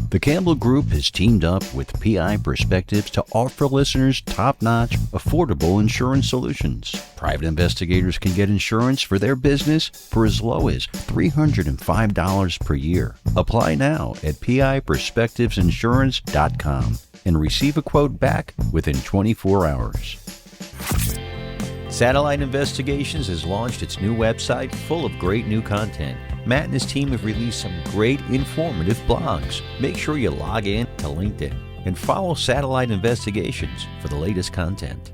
The Campbell Group has teamed up with PI Perspectives to offer listeners top-notch, affordable insurance solutions. Private investigators can get insurance for their business for as low as $305 per year. Apply now at piperspectivesinsurance.com and receive a quote back within 24 hours. Satellite Investigations has launched its new website full of great new content. Matt and his team have released some great informative blogs. Make sure you log in to LinkedIn and follow Satellite Investigations for the latest content.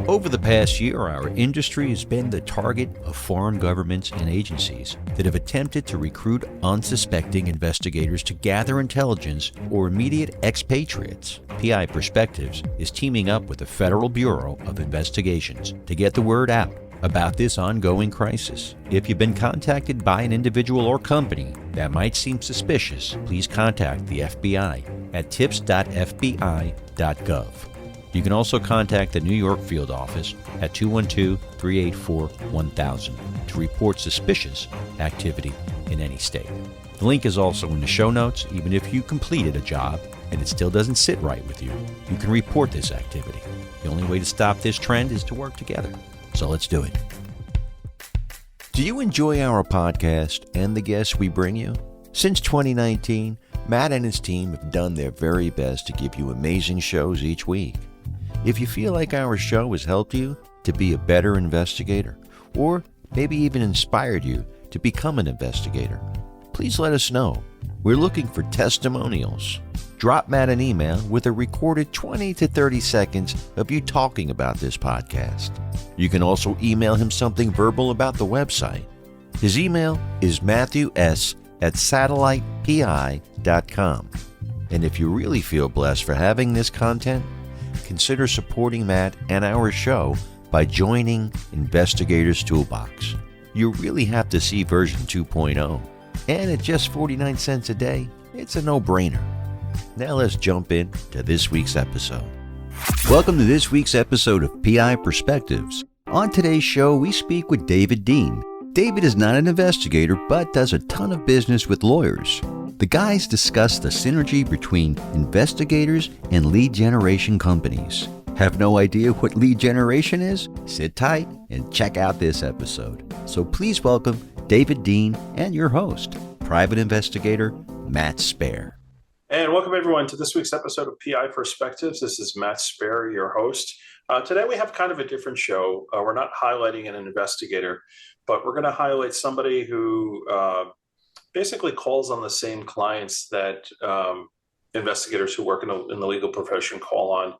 Over the past year, our industry has been the target of foreign governments and agencies that have attempted to recruit unsuspecting investigators to gather intelligence or immediate expatriates. PI Perspectives is teaming up with the Federal Bureau of Investigations to get the word out about this ongoing crisis. If you've been contacted by an individual or company that might seem suspicious, please contact the FBI at tips.fbi.gov. You can also contact the New York field office at 212-384-1000 to report suspicious activity in any state. The link is also in the show notes. Even if you completed a job and it still doesn't sit right with you, you can report this activity. The only way to stop this trend is to work together. So let's do it. Do you enjoy our podcast and the guests we bring you? Since 2019, Matt and his team have done their very best to give you amazing shows each week. If you feel like our show has helped you to be a better investigator, or maybe even inspired you to become an investigator, please let us know. We're looking for testimonials. Drop Matt an email with a recorded 20 to 30 seconds of you talking about this podcast. You can also email him something verbal about the website. His email is matthew.s@satellitepi.com. And if you really feel blessed for having this content, consider supporting Matt and our show by joining Investigators Toolbox. You really have to see version 2.0. And at just 49 cents a day, it's a no-brainer. Now let's jump in to this week's episode. Welcome to this week's episode of PI Perspectives. On today's show, we speak with David Dean. David is not an investigator, but does a ton of business with lawyers. The guys discuss the synergy between investigators and lead generation companies. Have no idea what lead generation is? Sit tight and check out this episode. So please welcome David Dean and your host, private investigator Matt Spaier. And welcome everyone to this week's episode of PI Perspectives. This is Matt Spaier, your host. Today we have kind of a different show. We're not highlighting an investigator, but we're going to highlight somebody who basically calls on the same clients that investigators who work in the legal profession call on.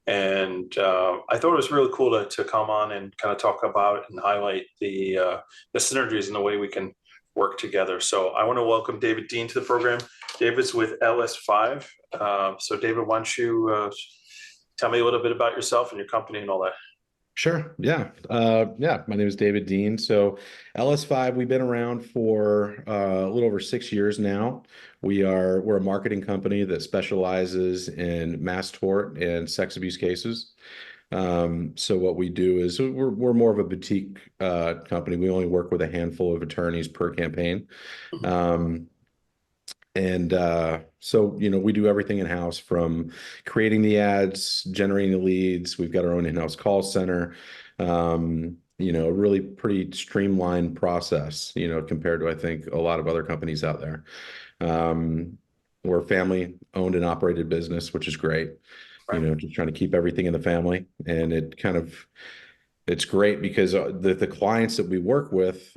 And I thought it was really cool to come on and kind of talk about and highlight the synergies and the way we can work together. So I want to welcome David Dean to the program. David's with LS5. So David, why don't you tell me a little bit about yourself and your company and all that? Sure. Yeah. My name is David Dean. So LS5, we've been around for a little over 6 years now. We're a marketing company that specializes in mass tort and sex abuse cases. So what we do is we're more of a boutique company. We only work with a handful of attorneys per campaign. So, we do everything in-house, from creating the ads, generating the leads. We've got our own in-house call center, a really pretty streamlined process, compared to, I think, a lot of other companies out there. We're a family-owned and operated business, which is great. Right. Just trying to keep everything in the family. And it's great because the clients that we work with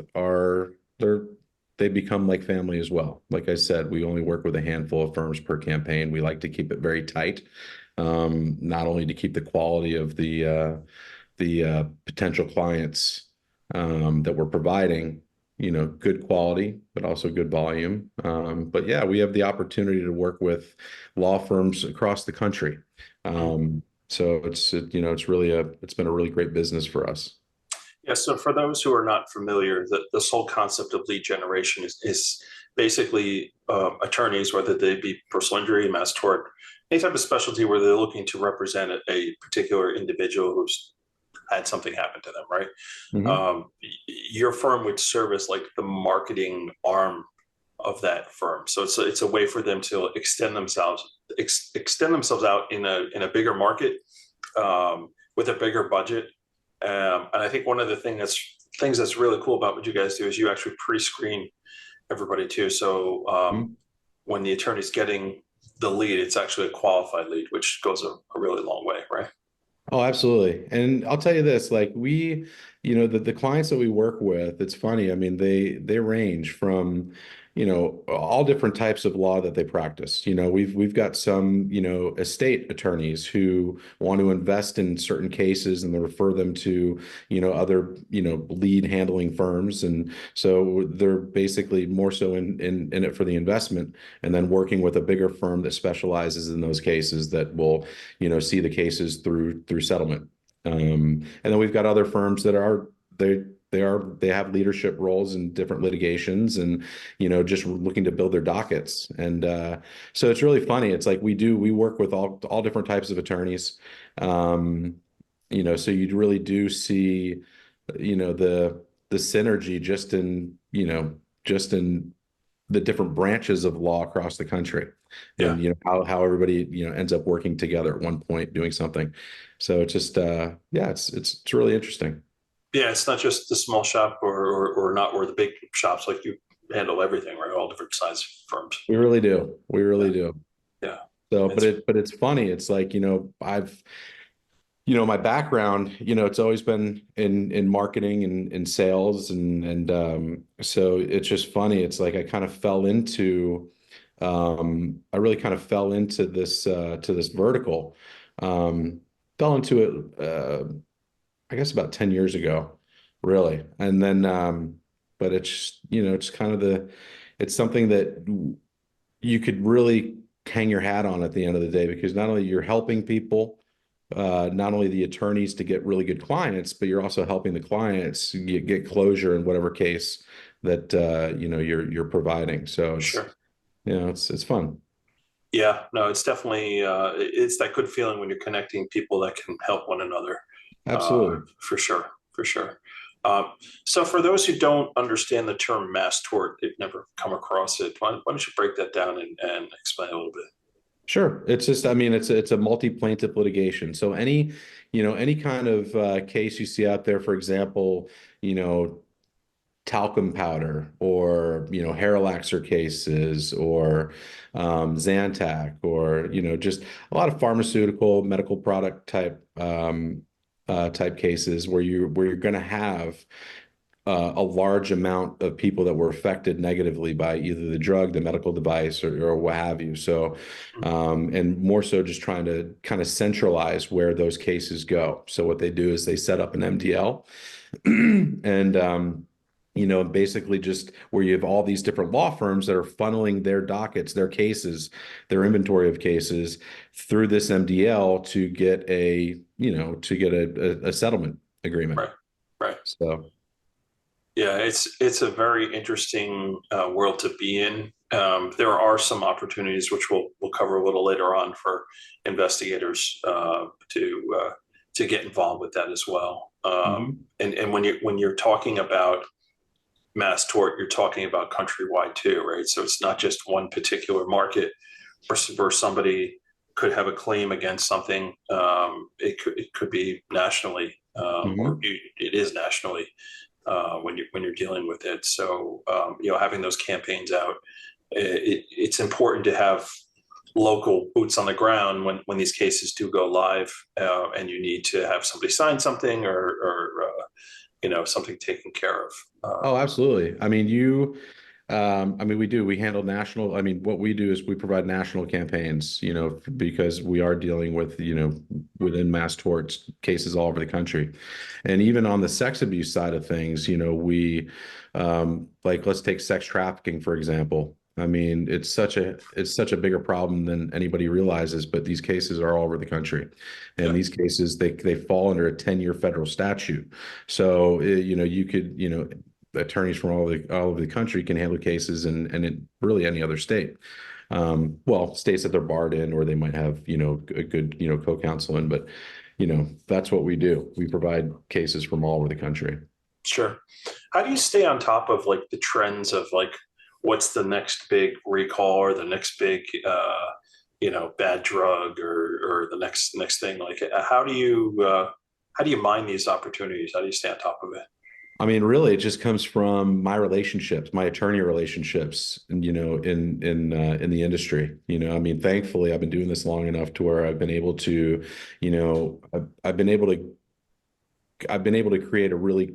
they become like family as well. Like I said, we only work with a handful of firms per campaign. We like to keep it very tight, not only to keep the quality of the potential clients that we're providing, good quality, but also good volume. But yeah, we have the opportunity to work with law firms across the country. So it's been a really great business for us. Yeah. So for those who are not familiar, this whole concept of lead generation is basically attorneys, whether they be personal injury, mass tort, any type of specialty where they're looking to represent a particular individual who's had something happen to them, right? Mm-hmm. Your firm would serve as like the marketing arm that firm. So it's a way for them to extend themselves out in a bigger market, with a bigger budget. And I think one of the things that's really cool about what you guys do is you actually pre-screen everybody too. So Mhm. when the attorney's getting the lead, it's actually a qualified lead, which goes a really long way, right? Oh, absolutely. And I'll tell you this, like the clients that we work with, it's funny. I mean, they range from, all different types of law that they practice. We've got some, estate attorneys who want to invest in certain cases and they refer them to, other, lead handling firms. And so they're basically more so in it for the investment and then working with a bigger firm that specializes in those cases that will see the cases through settlement. And then we've got other firms that they have leadership roles in different litigations and just looking to build their dockets. And so it's really funny. It's like we work with all different types of attorneys. So you really do see the synergy just in the different branches of law across the country Yeah. and how everybody ends up working together at one point doing something. So it's just yeah, it's really interesting. Yeah, it's not just the small shop or not, or the big shops. Like, you handle everything, right? All different size firms. We really do. We really Yeah. do. Yeah. So It's but it's funny. It's like I've my background, it's always been in marketing and in sales and so it's just funny. It's like I really kind of fell into this to this vertical. Fell into it I guess about 10 years ago, really. And then but it's kind of it's something that you could really hang your hat on at the end of the day because not only you're helping people, not only the attorneys to get really good clients, but you're also helping the clients get closure in whatever case that you're providing. So sure. it's fun. Yeah, no, it's definitely it's that good feeling when you're connecting people that can help one another. Absolutely. For sure, for sure. So for those who don't understand the term mass tort, they've never come across it. Why don't you break that down and explain a little bit? Sure. It's just, I mean, it's a multi-plaintiff litigation. So any kind of case you see out there, for example, you know, talcum powder or hair relaxer cases or Zantac or just a lot of pharmaceutical medical product type cases where you're going to have a large amount of people that were affected negatively by either the drug, the medical device, or what have you. So, and more so just trying to kind of centralize where those cases go. So what they do is they set up an MDL and basically just where you have all these different law firms that are funneling their dockets, their cases, their inventory of cases through this MDL to get a settlement agreement. Right, right. So. Yeah, it's a very interesting world to be in. There are some opportunities which we'll cover a little later on for investigators to get involved with that as well. Mhm. And when you're talking about mass tort, you're talking about countrywide too, right? So it's not just one particular market where somebody could have a claim against something. It could be nationally, or Mhm. it is nationally when you're dealing with it. So having those campaigns out, it's important to have local boots on the ground when these cases do go live, and you need to have somebody sign something or something taken care of. Oh, absolutely. We handle national. I mean, what we do is we provide national campaigns, because we are dealing with, within mass torts cases all over the country. And even on the sex abuse side of things, like let's take sex trafficking, for example. I mean, it's such a bigger problem than anybody realizes, but these cases are all over the country. And Yeah, these cases, they fall under a 10-year federal statute. So, you could, attorneys from all over the country can handle cases in really any other state. Well, states that they're barred in, or they might have, a good, co-counsel in, but, that's what we do. We provide cases from all over the country. sure. How do you stay on top of like the trends of like what's the next big recall or the next big bad drug or the next thing. Like how do you mine these opportunities? How do you stay on top of it? I mean, really, it just comes from my relationships, my attorney relationships, and in the industry. I mean, thankfully, I've been doing this long enough to where I've been able to, I've been able to create a really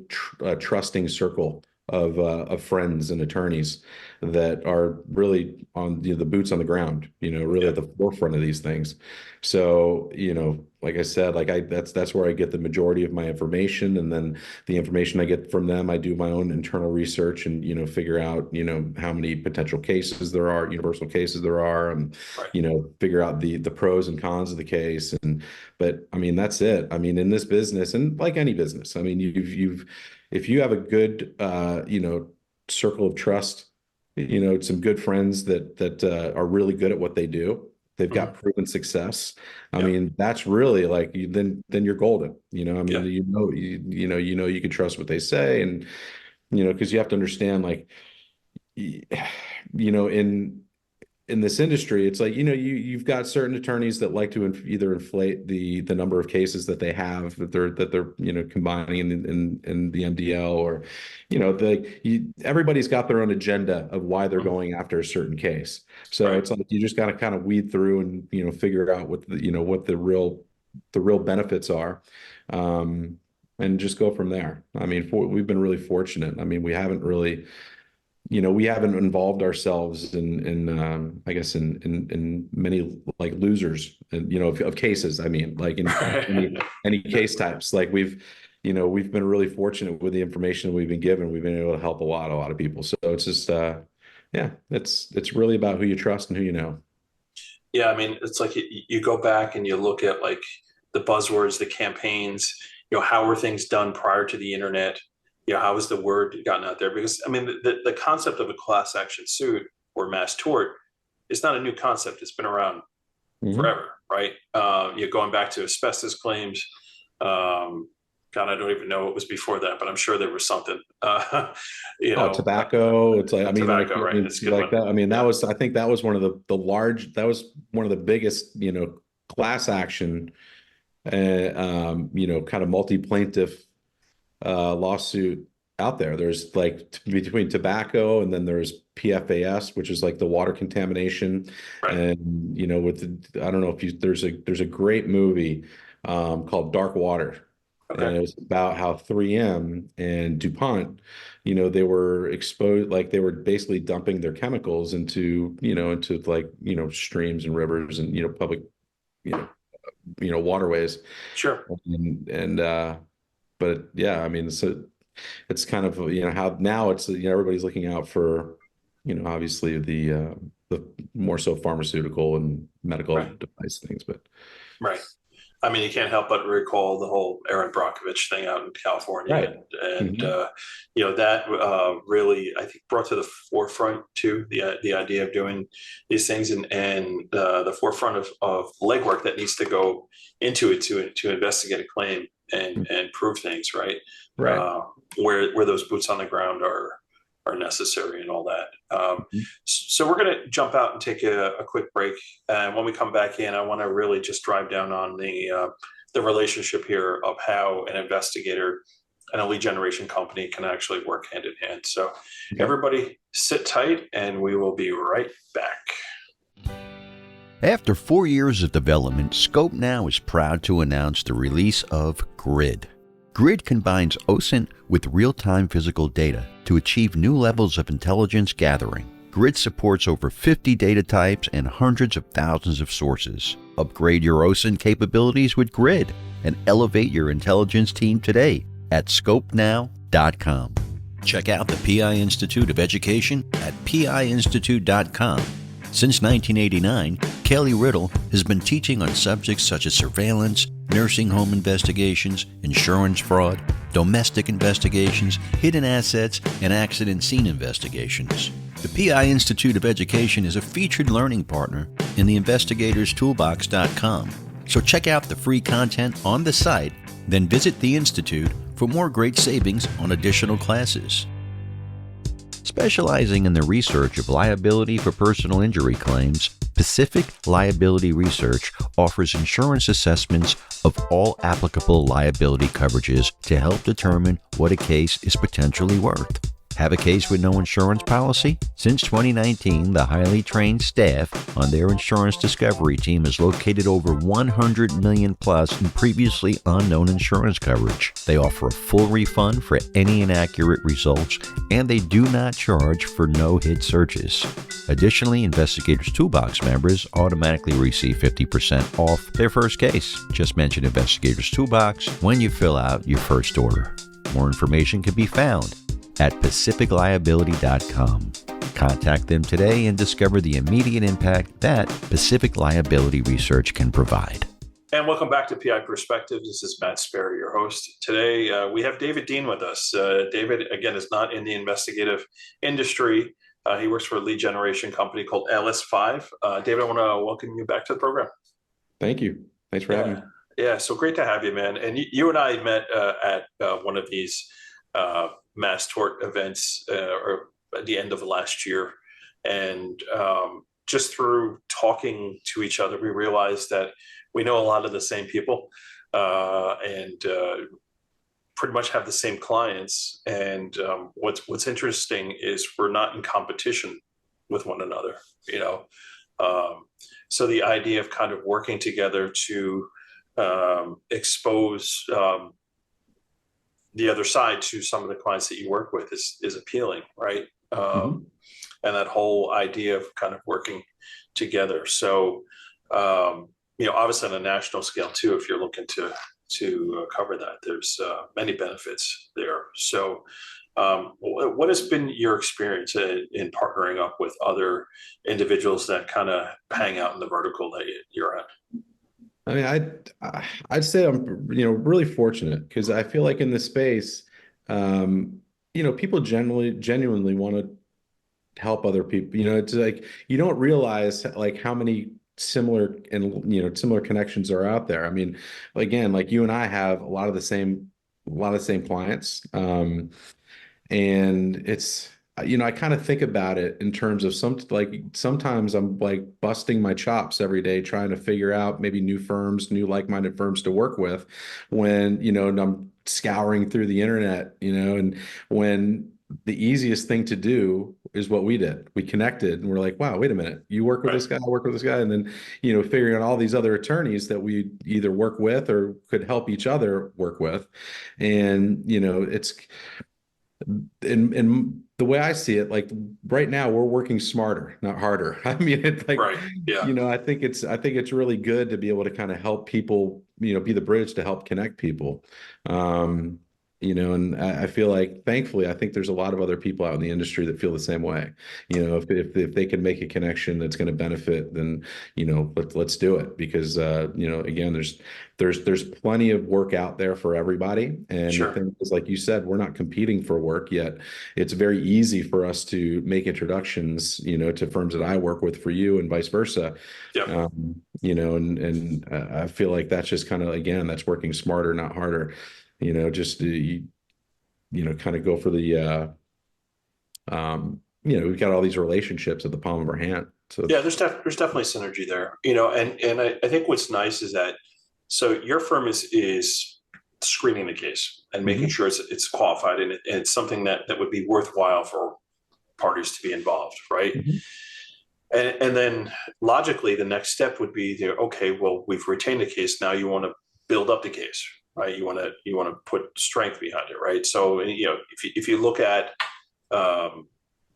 trusting circle of friends and attorneys that are really on the boots on the ground, really Yeah. at the forefront of these things. So, like I said, that's where I get the majority of my information, and then the information I get from them, I do my own internal research and figure out how many potential cases there are, universal cases there are, and Right. figure out the pros and cons of the case. But I mean, that's it. I mean, in this business, and like any business, I mean, if you have a good circle of trust, some good friends that are really good at what they do, they've got proven success. I Yeah. mean, that's really like then you're golden. I mean, Yeah. you can trust what they say, and because you have to understand, like, in this industry, it's like, you've got certain attorneys that like to either inflate the number of cases that they have, that they're combining in the MDL, or everybody's got their own agenda of why they're going after a certain case. So Right. it's like you just got to kind of weed through and figure out what the real benefits are, and just go from there. I mean, we've been really fortunate. I mean, we haven't involved ourselves in I guess in many like losers and of cases. I mean, like in any case types. Like we've been really fortunate with the information we've been given. We've been able to help a lot of people. So it's just yeah, it's really about who you trust and who you know. Yeah, I mean, it's like you go back and you look at like the buzzwords, the campaigns, how were things done prior to the internet? How has the word gotten out there? Because I mean, the concept of a class action suit or mass tort is not a new concept. It's been around forever, right? You're going back to asbestos claims. God, I don't even know what was before that, but I'm sure there was something. Tobacco. It's like, I mean, tobacco, like, right? It's a good like one. that. I mean, I think that was one of that was one of the biggest, class action, kind of multi-plaintiff lawsuit out there. There's like between tobacco, and then there's PFAS, which is like the water contamination. Right. And I don't know if there's a great movie called Dark Water. Okay. And it was about how 3M and DuPont, they were exposed, like they were basically dumping their chemicals into like, streams and rivers and, public, waterways. Sure. But yeah, I mean, so it's kind of, how now it's, everybody's looking out for, obviously the more so pharmaceutical and medical device things, but. Right. I mean, you can't help but recall the whole Aaron Brockovich thing out in California, Right. and that really, I think, brought to the forefront too the idea of doing these things, and the forefront of legwork that needs to go into it to investigate a claim and prove things, right? Right. Where those boots on the ground are necessary and all that. So we're going to jump out and take a quick break. And when we come back in, I want to really just drive down on the relationship here of how an investigator and a lead generation company can actually work hand in hand. So everybody sit tight, and we will be right back. After 4 years of development, Scope Now is proud to announce the release of Grid. Grid combines OSINT with real-time physical data to achieve new levels of intelligence gathering. Grid supports over 50 data types and hundreds of thousands of sources. Upgrade your OSINT capabilities with Grid and elevate your intelligence team today at scopenow.com. Check out the PI Institute of Education at piinstitute.com. Since 1989, Kelly Riddle has been teaching on subjects such as surveillance, nursing home investigations, insurance fraud, domestic investigations, hidden assets, and accident scene investigations. The PI Institute of Education is a featured learning partner in the investigatorstoolbox.com. So check out the free content on the site, then visit the Institute for more great savings on additional classes. Specializing in the research of liability for personal injury claims, Pacific Liability Research offers insurance assessments of all applicable liability coverages to help determine what a case is potentially worth. Have a case with no insurance policy? Since 2019, the highly trained staff on their insurance discovery team has located over 100 million plus in previously unknown insurance coverage. They offer a full refund for any inaccurate results, and they do not charge for no-hit searches. Additionally, Investigator's Toolbox members automatically receive 50% off their first case. Just mention Investigator's Toolbox when you fill out your first order. More information can be found at pacificliability.com. Contact them today and discover the immediate impact that Pacific Liability Research can provide. And welcome back to PI Perspectives. This is Matt Spaier, your host. Today, we have David Dean with us. David, again, is not in the investigative industry. He works for a lead generation company called LS5. David, I want to welcome you back to the program. Thank you. Thanks for having me. Yeah, so great to have you, man. And you and I met at one of these mass tort events or at the end of last year. And just through talking to each other, we realized that we know a lot of the same people and pretty much have the same clients. And what's interesting is we're not in competition with one another, you know. So the idea of kind of working together to expose the other side to some of the clients that you work with is appealing, right? And that whole idea of kind of working together. So, obviously on a national scale too, if you're looking to cover that, there's many benefits there. So, what has been your experience in partnering up with other individuals that kind of hang out in the vertical that you're at? I mean, I'd say I'm, really fortunate because I feel like in this space, people genuinely want to help other people. It's like you don't realize like how many similar connections are out there. I mean, again, like you and I have a lot of the same clients, and it's. I kind of think about it in terms of sometimes I'm like busting my chops every day trying to figure out maybe new like-minded firms to work with when, and I'm scouring through the internet, and when the easiest thing to do is what we did. We connected and we're like, wow, wait a minute. You work with this guy, I work with this guy. And then, figuring out all these other attorneys that we either work with or could help each other work with. And, it's in the way I see it, like right now we're working smarter, not harder. I mean, it's like, right. Yeah. I think it's really good to be able to kind of help people, be the bridge to help connect people. And I feel like, thankfully, I think there's a lot of other people out in the industry that feel the same way. If they can make a connection that's going to benefit, then, let's do it because, again, there's plenty of work out there for everybody. And Sure. The thing is, like you said, we're not competing for work yet. It's very easy for us to make introductions, to firms that I work with for you and vice versa. Yep. And I feel like that's just kind of, again, that's working smarter, not harder. Just kind of go for the, we've got all these relationships at the palm of our hand. So yeah, there's definitely synergy there, and I think what's nice is that, so your firm is screening the case and making sure it's qualified and it's something that would be worthwhile for parties to be involved. Right. And then logically, the next step would be okay, well, we've retained the case. Now you want to build up the case. Right, you want to put strength behind it, right? So if you look at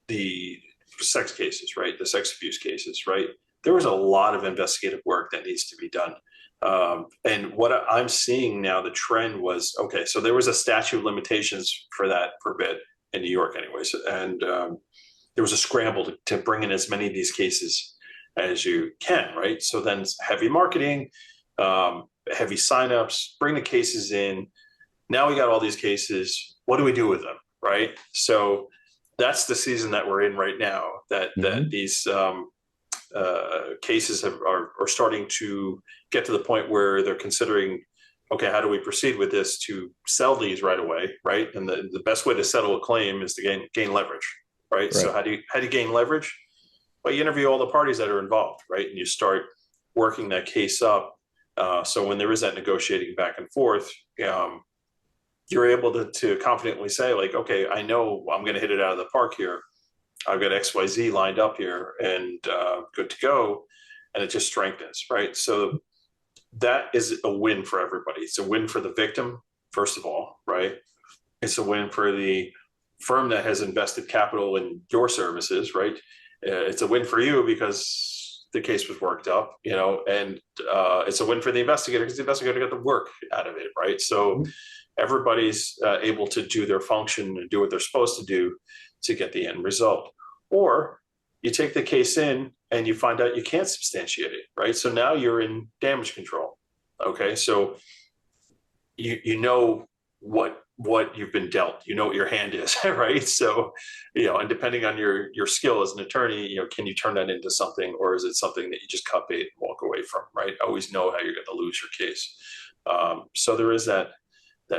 the sex cases, right, the sex abuse cases, right, there was a lot of investigative work that needs to be done. And what I'm seeing now, the trend was okay. So there was a statute of limitations for that for a bit in New York, anyways, and there was a scramble to bring in as many of these cases as you can, right? So then heavy marketing. Heavy signups, bring the cases in. Now we got all these cases. What do we do with them, right? So that's the season that we're in right now. That these cases are starting to get to the point where they're considering, okay, how do we proceed with this to sell these right away, right? And the best way to settle a claim is to gain leverage, right? So Right. how do you gain leverage? Well, you interview all the parties that are involved, right? And you start working that case up. So when there is that negotiating back and forth, you're able to confidently say, like, okay, I know I'm going to hit it out of the park here. I've got XYZ lined up here and good to go. And it just strengthens, right? So that is a win for everybody. It's a win for the victim, first of all, right? It's a win for the firm that has invested capital in your services, right? It's a win for you because the case was worked up, and it's a win for the investigator because the investigator got the work out of it, right? So everybody's able to do their function and do what they're supposed to do to get the end result. Or you take the case in and you find out you can't substantiate it, right? So now you're in damage control. Okay, so you know what you've been dealt, you know what your hand is, right? So, and depending on your skill as an attorney, can you turn that into something, or is it something that you just cut bait and walk away from, right? Always know how you're going to lose your case. So there is that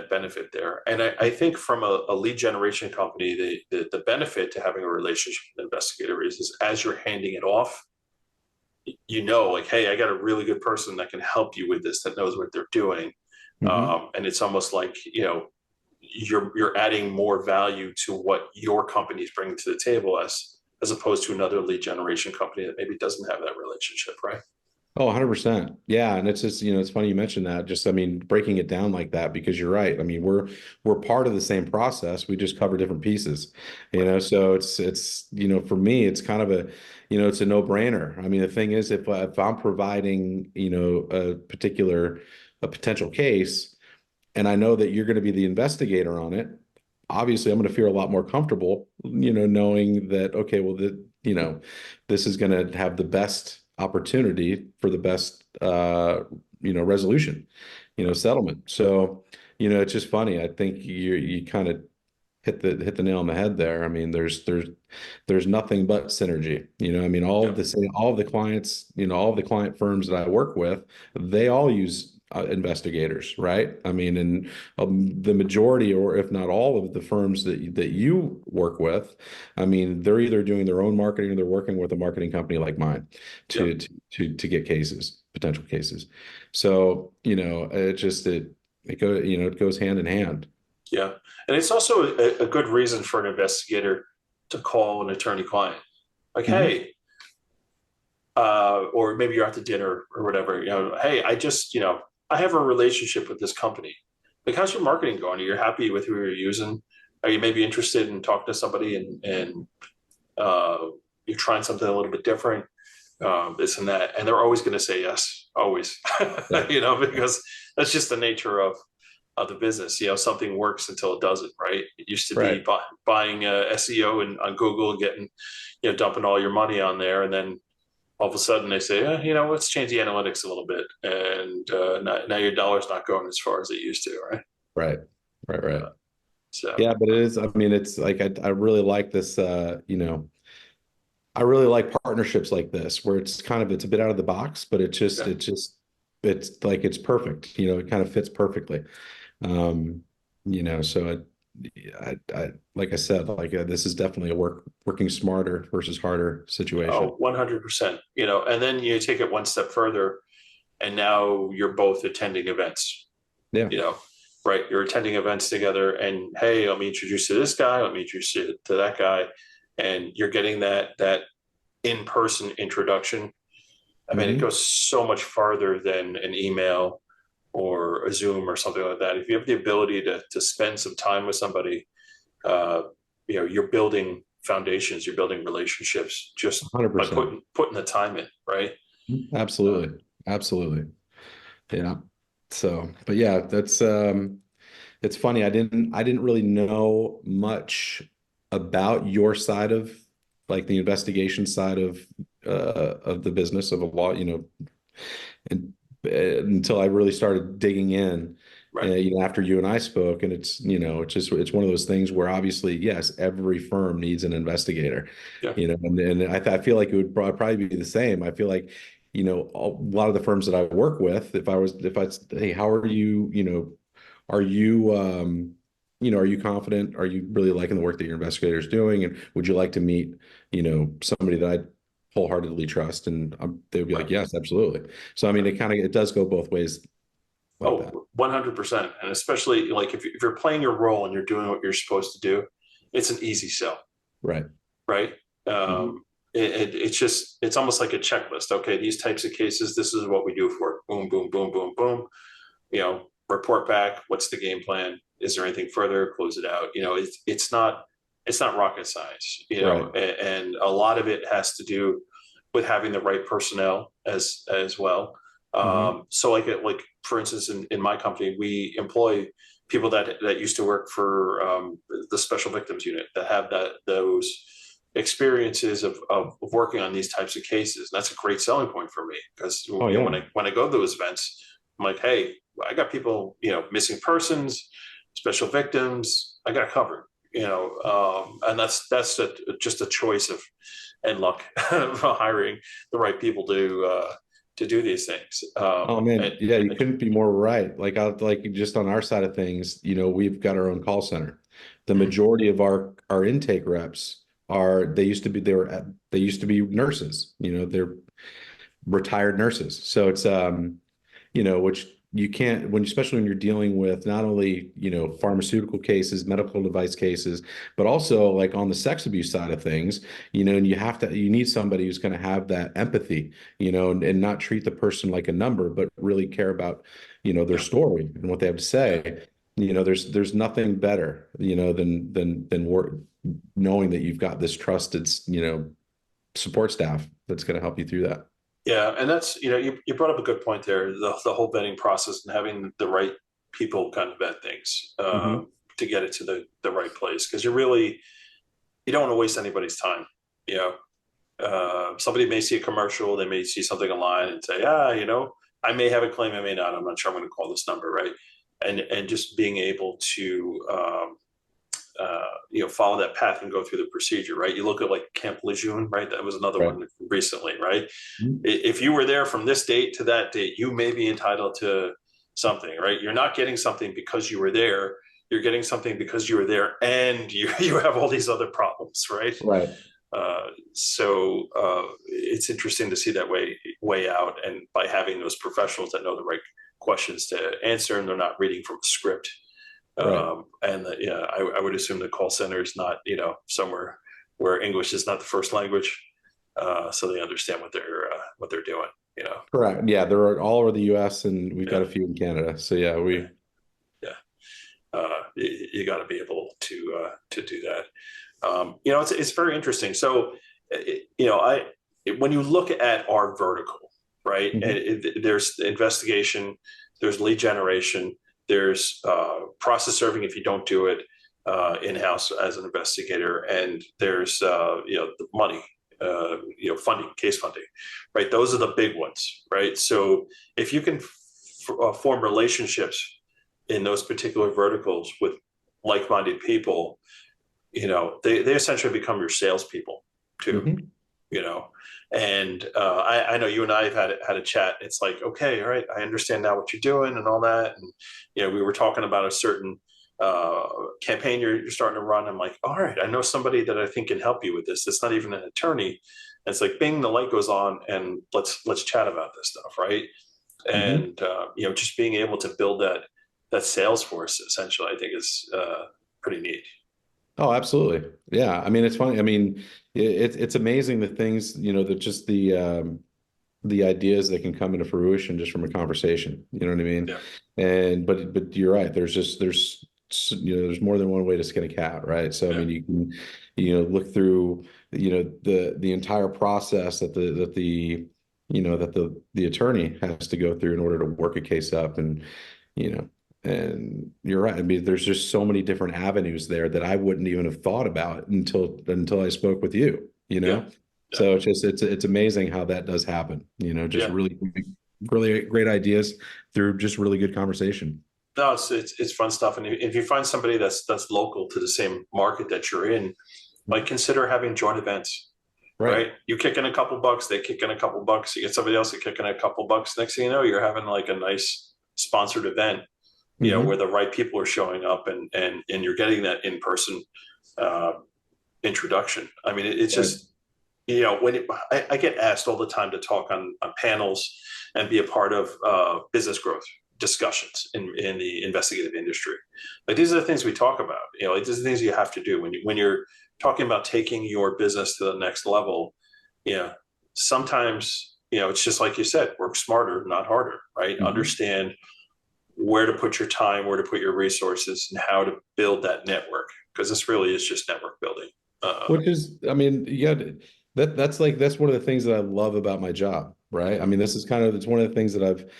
benefit there. And I think from a lead generation company, the benefit to having a relationship with an investigator is as you're handing it off, like, hey, I got a really good person that can help you with this, that knows what they're doing. And it's almost like, you're adding more value to what your company is bringing to the table as opposed to another lead generation company that maybe doesn't have that relationship, right? Oh, 100%. Yeah. And it's just, it's funny you mentioned that. Just, I mean, breaking it down like that, because you're right. I mean, we're part of the same process. We just cover different pieces, so it's, for me, it's kind of it's a no-brainer. I mean, the thing is, if I'm providing, a potential case, and I know that you're going to be the investigator on it, obviously I'm going to feel a lot more comfortable, knowing that, okay, well, this is going to have the best opportunity for the best, resolution, settlement. So, it's just funny. I think you kind of hit the nail on the head there. I mean, there's nothing but synergy. I mean, all of the clients, all of the client firms that I work with, they all use investigators, right? I mean, and the majority, or if not all of the firms that you work with, I mean, they're either doing their own marketing or they're working with a marketing company like mine to get potential cases. So, it goes hand in hand. Yeah. And it's also a good reason for an investigator to call an attorney client. Like, hey, or maybe you're out to dinner or whatever, hey, I have a relationship with this company. Like, how's your marketing going? Are you happy with who you're using? Are you maybe interested in talking to somebody and you're trying something a little bit different, this and that? And they're always going to say yes, always, because that's just the nature of the business. Something works until it doesn't, right? It used to be buying SEO on Google and getting, dumping all your money on there. And then all of a sudden they say, let's change the analytics a little bit. And now your dollar's not going as far as it used to, right? Right. So yeah, but it is, I mean, it's like, I really like this, I really like partnerships like this, where it's a bit out of the box, but it's like, it's perfect. It kind of fits perfectly. So I like I said, this is definitely a working smarter versus harder situation. Oh, 100%. And then you take it one step further, and now you're both attending events. Yeah. Right. You're attending events together, and hey, let me introduce you to this guy. Let me introduce you to that guy, and you're getting that in-person introduction. I mean, it goes so much farther than an email or a Zoom or something like that. If you have the ability to spend some time with somebody, you're building foundations, you're building relationships just 100%. by putting the time in, right? Absolutely. Yeah. So, but yeah, that's it's funny. I didn't really know much about your side of, like, the investigation side of the business of a law, and until I really started digging in, Right. after you and I spoke. And it's one of those things where, obviously, yes, every firm needs an investigator, Yeah. And I feel like it would probably be the same. I feel like, a lot of the firms that I work with, if I hey, how are you, are you, are you confident? Are you really liking the work that your investigator is doing? And would you like to meet, somebody that I wholeheartedly trust? And they would be like, Right. yes, absolutely. So, I mean, it does go both ways like that. Oh, 100%. And especially like if you're playing your role and you're doing what you're supposed to do, it's an easy sell, Right. right? Mhm. It's almost like a checklist. Okay, these types of cases, this is what we do for it. Boom, boom, boom, boom, boom. Report back. What's the game plan? Is there anything further? Close it out. It's not rocket science. Right. And a lot of it has to do with having the right personnel as well. Hmm. So like for instance, in my company, we employ people that used to work for the special victims unit that have those experiences of working on these types of cases. And that's a great selling point for me because Oh, yeah. when I go to those events, I'm like, hey, I got people, missing persons, special victims. I got it covered, and that's just a choice of and luck of hiring the right people to do these things. Oh man, yeah, you And couldn't be more right. Like just on our side of things, we've got our own call center. The majority of our intake reps they used to be nurses. They're retired nurses. So it's which you can't especially when you're dealing with not only, pharmaceutical cases, medical device cases, but also like on the sex abuse side of things, and you need somebody who's going to have that empathy, and not treat the person like a number, but really care about, their yeah, story and what they have to yeah, say. There's nothing better, than work knowing that you've got this trusted, support staff that's going to help you through that. yeah. And that's you brought up a good point there. The whole vetting process and having the right people kind of vet things Hmm. to get it to the right place because you don't want to waste anybody's time. You know, somebody may see a commercial, they may see something online and say, I may have a claim, I may not. I'm not sure I'm going to call this number, right? And just being able to follow that path and go through the procedure, right? You look at like Camp Lejeune, right? That was another Right. one recently, right? Mhm. If you were there from this date to that date, you may be entitled to something, right? You're not getting something because you were there. You're getting something because you were there and you have all these other problems, right? Right. So it's interesting to see that way out, and by having those professionals that know the right questions to answer, and they're not reading from a script. Right. I would assume the call center is not somewhere where English is not the first language, so they understand what they're doing. Correct. Yeah, there are all over the US and we've got Yeah, a few in Canada. So yeah, yeah, yeah. You got to be able to do that. It's very interesting. So, I when you look at our vertical, right, and Mhm. there's investigation, there's lead generation, there's process serving if you don't do it in house as an investigator, and there's the money, funding, case funding, right? Those are the big ones, right? So if you can form relationships in those particular verticals with like-minded people, they essentially become your salespeople too, Mhm. you know. And I know you and I have had a chat. It's like, okay, all right, I understand now what you're doing and all that. And we were talking about a certain uh, campaign you're starting to run. I'm like, all right, I know somebody that I think can help you with this. It's not even an attorney. And it's like, bing, the light goes on, and let's chat about this stuff, right? Mhm. And just being able to build that sales force essentially, I think is pretty neat. Oh, absolutely. Yeah. I mean, it's funny. I mean, it's amazing the things, that just the ideas that can come into fruition just from a conversation. You know what I mean? Yeah, But you're right. There's more than one way to skin a cat, right? So I yeah, mean, you can, look through, the entire process that the attorney has to go through in order to work a case up, you know, and you're right. I mean, there's just so many different avenues there that I wouldn't even have thought about until I spoke with you, yeah, yeah, So it's amazing how that does happen, just yeah. really, really great ideas through just really good conversation. No, it's fun stuff. And if you find somebody that's local to the same market that you're in, like consider having joint events, Right. right? You kick in a couple bucks, they kick in a couple bucks, you get somebody else to kick in a couple bucks. Next thing you know, you're having like a nice sponsored event where the right people are showing up and you're getting that in-person introduction. I mean, it's just, when I get asked all the time to talk on panels and be a part of business growth discussions in the investigative industry. Like, these are the things we talk about. Like, these are the things you have to do when you're talking about taking your business to the next level. Sometimes, it's just like you said, work smarter, not harder, right? Understand where to put your time, where to put your resources, and how to build that network, because this really is just network building. Which is, I mean, that's one of the things that I love about my job, right? I mean, it's one of the things that I've,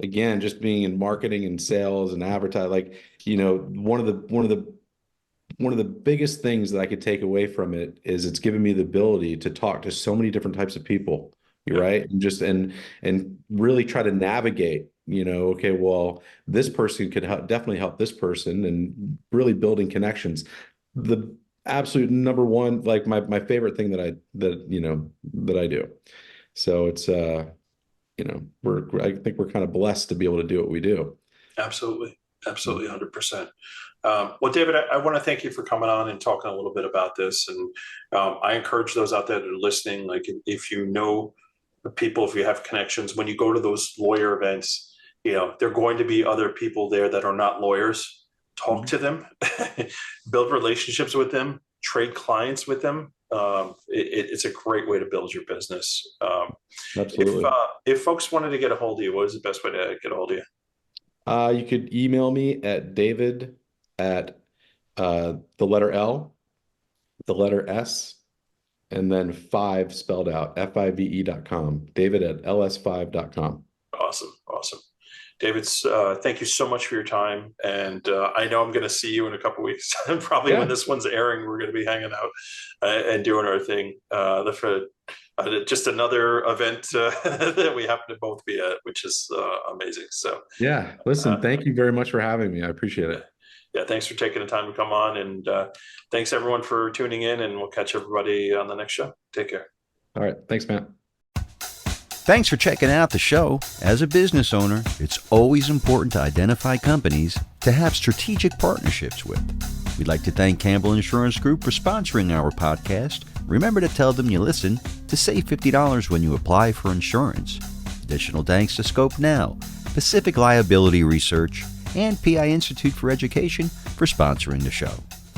again, just being in marketing and sales and advertising, like, one of the biggest things that I could take away from it is it's given me the ability to talk to so many different types of people, right? And really try to navigate, okay, well, this person could definitely help this person, and really building connections. The absolute number one, like my favorite thing that I do. So it's, I think we're kind of blessed to be able to do what we do. Absolutely. 100%. Well, David, I want to thank you for coming on and talking a little bit about this. And I encourage those out there that are listening, like, if you know people, if you have connections, when you go to those lawyer events, there are going to be other people there that are not lawyers. Talk to them, build relationships with them, trade clients with them. It's a great way to build your business. Absolutely. If folks wanted to get a hold of you, what is the best way to get a hold of you? You could email me at David at the letter L, the letter S, and then 5 spelled out, FIVE.com, David at ls5.com. Awesome. David, thank you so much for your time. And I know I'm going to see you in a couple of weeks. Probably when this one's airing, we're going to be hanging out and doing our thing. Just another event that we happen to both be at, which is amazing. So yeah, listen, thank you very much for having me. I appreciate it. Yeah, thanks for taking the time to come on, and thanks everyone for tuning in, and we'll catch everybody on the next show. Take care. All right. Thanks, Matt. Thanks for checking out the show. As a business owner, it's always important to identify companies to have strategic partnerships with. We'd like to thank Campbell Insurance Group for sponsoring our podcast. Remember to tell them you listen to save $50 when you apply for insurance. Additional thanks to Scope Now, Pacific Liability Research, and PI Institute for Education for sponsoring the show.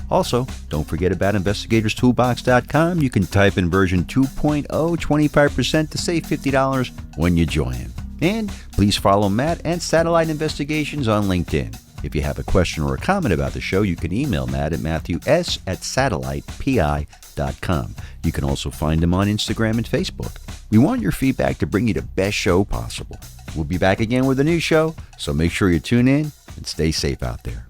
Also, don't forget about investigatorstoolbox.com. You can type in version 2.0 25% to save $50 when you join. And please follow Matt and Satellite Investigations on LinkedIn. If you have a question or a comment about the show, you can email Matt at matthews@satellitepi.com. You can also find him on Instagram and Facebook. We want your feedback to bring you the best show possible. We'll be back again with a new show, so make sure you tune in and stay safe out there.